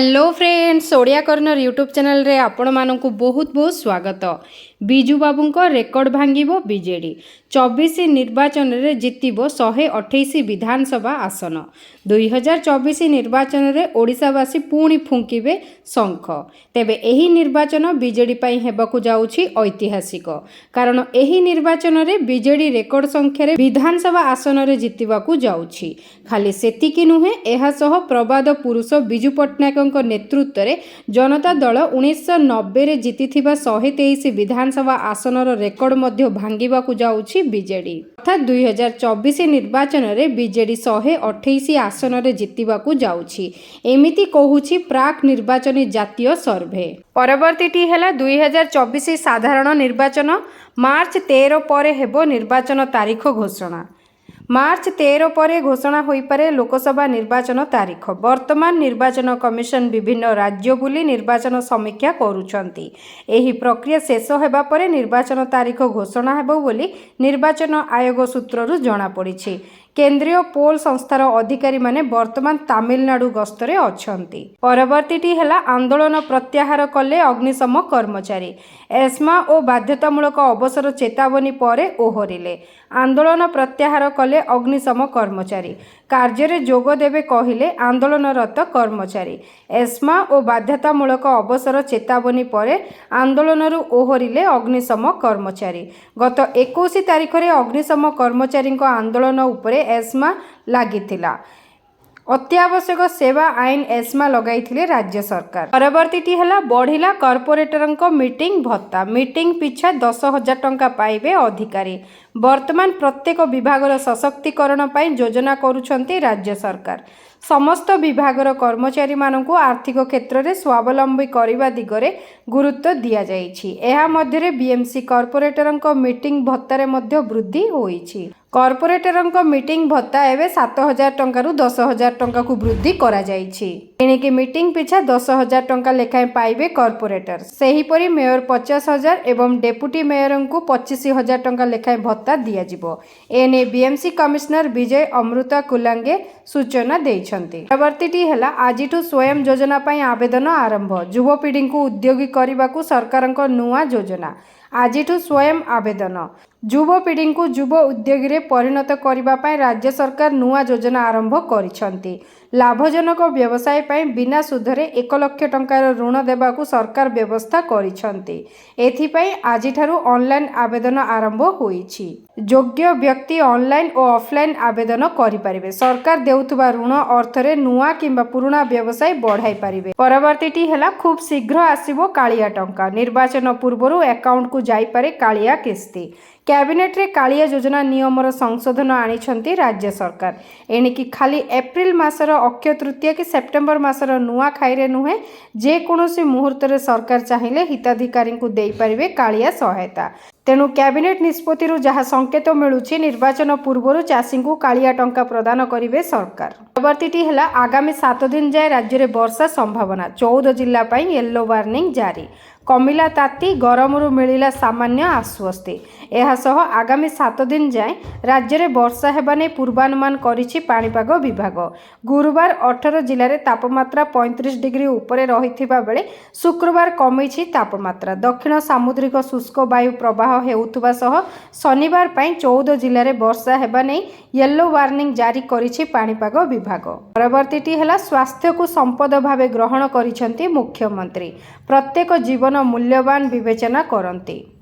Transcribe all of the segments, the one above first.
Hello friends, Odia corner YouTube channel रे आपण मानकु बहुत बहुत स्वागत। बिजू बाबू को रेकर्ड भांगिबो बीजेडी 24 निर्वाचन रे जितिबो 128 विधानसभा आसन। 2024 निर्वाचन रे ओडिशावासी पुणी फुंकिबे शंख। तेबे एही निर्वाचन बीजेडी पई हेबाकु जाउछि ऐतिहासिक, कारण एही निर्वाचन रे बीजेडी रेकर्ड संख्या रे विधानसभा आसन रे जितिबाकु जाउछि। खाली सेतिकी नुहे, एहा सह प्रबाद पुरुष बिजू पट्टनायक नेतृत्व में जनता दल 1990 रे जीतिथिबा 123 विधानसभा आसनर रेकर्ड मध्य भांगिबाकु जाउछि बीजेडी। अर्थात 2024 निर्वाचन रे बीजेडी 128 आसन रे जीतिबाकु जाउछि, एमिति कहूछि प्राक निर्वाचनी जातीय सर्वे। परवर्तीटी हेला 2024 साधारण निर्वाचन। मार्च 13 परे हेबो निर्वाचन तारीख घोषणा। मार्च 13 पर घोषणा हो पारे लोकसभा निर्वाचन तारीख। वर्तमान निर्वाचन कमिशन विभिन्न राज्य बुली निर्वाचन समीक्षा करुछंती। एही प्रक्रिया शेष हेबा परे निर्वाचन तारीख घोषणा हेबो बोली निर्वाचन आयोग सूत्ररु जणा पड़िछि। केंद्रीय पोल संस्थार अधिकारी माने वर्तमान तमिलनाडु गस्तरे अछंती। परवर्तीटी हेला आंदोलन प्रत्याहार कले अग्निशम कर्मचारी। एस्मा और बाध्यतामूलक अवसर चेतावनी परे ओहरिले। आंदोलन प्रत्याहार कले अग्निशम कर्मचारी। कार्य जोग देवे कहिले आंदोलनरत कर्मचारी। एस्मा और बाध्यतामूलक अवसर चेतावनी परे आंदोलनरु ओहरिले अग्निशम कर्मचारी। गत 21 तारिख रे अग्निशम कर्मचारी आंदोलन उपरे एस्मा लागिथिला। अत्यावश्यक सेवा आईन एस्मा लगाई राज्य सरकार। परवर्तीटी हेला बढ़िला कॉर्पोरेटर मीटिंग भत्ता। मीटिंग पिछा 10,000 टंका पाइबे अधिकारी। वर्तमान प्रत्येक विभागर सशक्तिकरण पाई योजना करुछंती राज्य सरकार। समस्त विभागर कर्मचारी मानकु आर्थिक क्षेत्र में स्वावलंबी करने दिगरे गुरुत्व दिया जाइछि। एहा मध्यरे बीएमसी कॉर्पोरेटर मीटिंग भत्तारे मध्य वृद्धि होइछि। कॉर्पोरेटर मीटिंग भत्ता एवं 7,000 टंका 10,000 टंका को वृद्धि करा जाइछि। एणिकी मीटिंग पिछा 10,000 टंका लेखाएं पाइबे कॉर्पोरेटर। सेहीपरि मेयर 50,000 एवं डेपुटी मेयर को 25,000 टंका लेखाएं भत्ता दिया जिवो। एने बीएमसी कमिश्नर विजय अमृता कुलांगे सूचना देइछंती। परवर्तीटी हेला आजिठु स्वयं योजना पाई आवेदन आरंभ। युवपीढ़ी को उद्योगी करने सरकार नुआ योजना। आजिठु स्वयं आवेदन। युवपीढ़ी को युव उद्योगी रे परिणत करने राज्य सरकार नुआ योजना आरंभ करिछंती। लाभजनक व्यवसाय पाई बिना सुधरे 1 लाख टंकार ऋण देबाकू सरकार व्यवस्था करिछंती। एथिपाई आजिठारु ऑनलाइन आवेदन आरंभ होईछि। योग्य व्यक्ति ऑनलाइन और ऑफलाइन आवेदन करि परिबे। सरकार देउथुबा ऋण अर्थरे नुआ किंबा पुराना व्यवसाय बढ़ाई परिबे। परवर्तीटी हेला खूब शीघ्र आसीबो कालिया टंका। निर्वाचन पूर्वरु अकाउंट को जाई पारे कालिया किस्ती। कैबिनेट रे कालिया योजना नियमर संशोधन आनिछंती राज्य सरकार। एणिकी खाली एप्रिल मासर अक्षय तृतीया कि सेप्टेम्बर मासर नुआ खाईरे नुहे, जे कोनोसी मुहूर्त रे सरकार चाहिए हिताधिकारी को देई परिबे कालिया सहायता। तेणु कैबिनेट निष्पत्ति जहाँ संकेत मिलूछि निर्वाचन पूर्व चाषी को कालिया टंका प्रदान करिवे सरकार। परवर्तीटी हेला आगामी 7 दिन जाए राज्य में वर्षा संभावना। 14 जिला पाई येलो वार्निंग जारी। कमिला ताती, गरमरू मिलिला सामान्य आश्वस्ति। एहा सह आगामी 7 दिन जाए राज्य में वर्षा हेबा नै पूर्वानुमान करिछि पाणीपाग विभाग। गुरुवार 18 जिले में तापमात्रा 35 डिग्री उपरे रहिथिबा बेले शुक्रवार कमिछि तापमात्रा। दक्षिण सामुद्रिक शुष्क वायु प्रवाह हेउथुबा सह शनिवार पाई 14 जिले में वर्षा हेबा नै येलो वार्निंग जारी करिछि पाणीपाग विभाग। परवर्तीटी हेला स्वास्थ्य को संपद भावे ग्रहण करिछंती मुख्यमंत्री। प्रत्येक जीवन मूल्यवान विवेचना करती।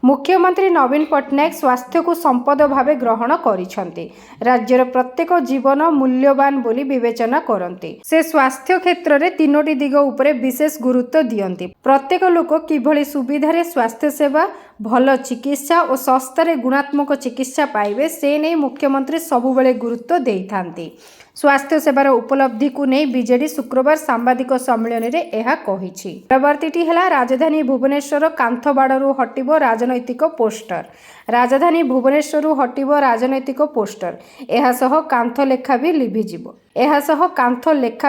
मुख्यमंत्री नवीन पट्टनायक स्वास्थ्य को संपद भावे ग्रहण करिछंती। राज्यर प्रत्येक जीवन मूल्यवान बोली विवेचना करती। से स्वास्थ्य क्षेत्र में 3टी दिग उपरे विशेष गुरुत्व दियंती। प्रत्येक लोक किभली सुविधारे स्वास्थ्य सेवा, भल चिकित्सा और सस्तारे गुणात्मक चिकित्सा पाइबे से नहीं मुख्यमंत्री सबुबले गुरुत्व देइथांती। स्वास्थ्य सेवार उपलब्धि को नहीं बीजेडी शुक्रवार सांबादिक सम्मेलन में यह कही। परवर्तीटी हेला राजधानी भुवनेश्वर कांथबाड़ू हटिबो राजनैतिक पोस्टर। राजधानी भुवनेश्वर हटिबो राजनैतिक पोस्टर। एहा सह कांथ लेखा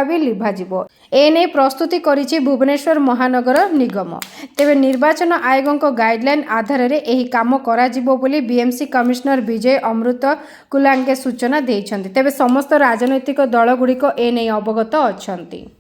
भी लिभिजिबो। एने प्रस्तुति करिछि भुवनेश्वर महानगर निगम। तेबे निर्वाचन आयोग गाइडलाइन आधार रे एही काम करा जिवो बोली बीएमसी कमिश्नर विजय अमृत कुलांगे सूचना देइछन्ति। तेबे समस्त राजनैतिक दल गुड़िक एने अवगत अछन्ति।